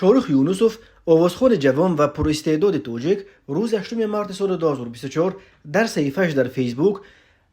شاروخ یونوسوف آوازخوان جوان و پراستعداد توجیک روز 8 مارس سال 2024 در صحیفه‌اش در فیسبوک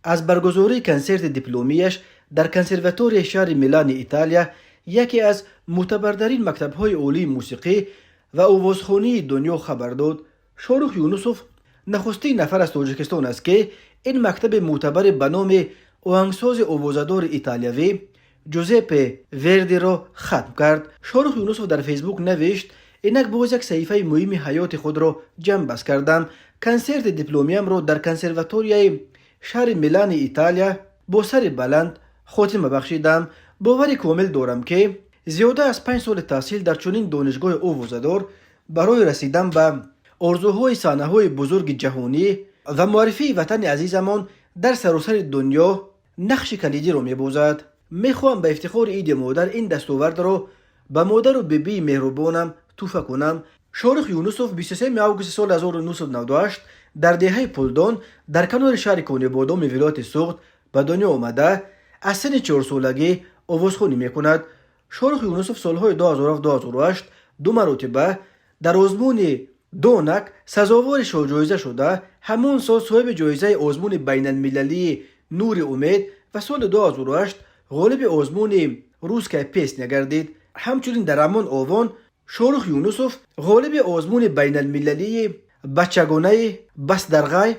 از برگزاری کنسرت دیپلمیش در کنسرواتوری شهر میلان ایتالیا، یکی از معتبرترین مکتب‌های عالی موسیقی و آوازخوانی دنیا خبر داد. شاروخ یونوسوف نخستین نفر از تاجیکستان است که این مکتب معتبر به نام آهنگساز آوازدار ایتالیایی جوزپه وردی را ختم کرد. شاروخ یونوسوف در فیسبوک نوشت: اینک باز یک صحیفه مهم حیات خود را جمع بست کردم. کنسرت دیپلمیم را در کنسرواتوری شهر میلان ایتالیا با سر بلند خاتمه بخشیدم. باوری کامل دارم که زیاده از 5 سال تحصیل در چنین دانشگاه آوازدار برای رسیدن به آرزوهای صحنه‌های بزرگ جهانی و معرفی وطن عزیزمان در سراسر دنیا نقش کلیدی را می‌بازد. میخوام به افتخار عید مادر این دستاورد را به مادر و بیبی مهربانم تحفه کنم. شاروخ یونوسوف 23 آگوست سال 1998 در دهه پولدان در کنار شهر کانبادام ولایت سوخت به دنیا آمده. از سن 4 سالگی آوازخوانی میکند. شاروخ یونوسوف سالهای 2007-2008 دو مرتبه در آزمون دونک سزاوار شاهجایزه شده. همون سال صاحب جایزه آزمون بین المللی نور امید و سال 2008 غالب آزمون روسکای پیسنیا گردید. همچنین در همان آوان شاروخ یونوسوف غالب آزمون بین المللی بچگانه بسترغای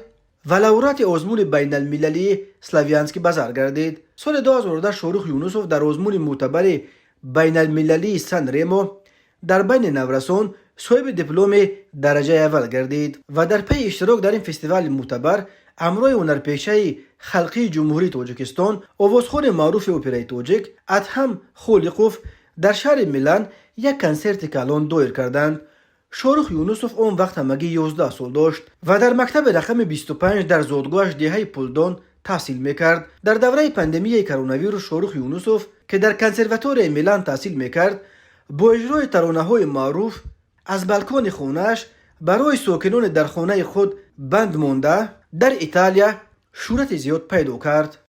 و لورات آزمون بین المللی سلاویانسکی بازار گردید. سال 2010 شاروخ یونوسوف در آزمون معتبر بین المللی سن ریمو در بین نورسان صاحب دیپلم درجه اول گردید و در پی اشتراک در این فستیوال معتبر همراه هنرپیشه خلقی جمهوری تاجیکستان آوازخوان معروف اپرای تاجیک ادهم خالقوف در شهر میلان یک کنسرت کلان دایر کردند. شاروخ یونوسوف آن وقت همگی 11 سال داشت و در مکتب رقم 25 در زادگاهش دهه پولدان تحصیل میکرد. در دوره پاندمی کرونا ویروس شاروخ یونوسوف که در کنسرواتوری میلان تحصیل میکرد با اجرای ترانه‌های معروف از بالکن خانه‌اش برای ساکنان در خانه خود بند مانده در ایتالیا شهرت زیاد پیدا کرد.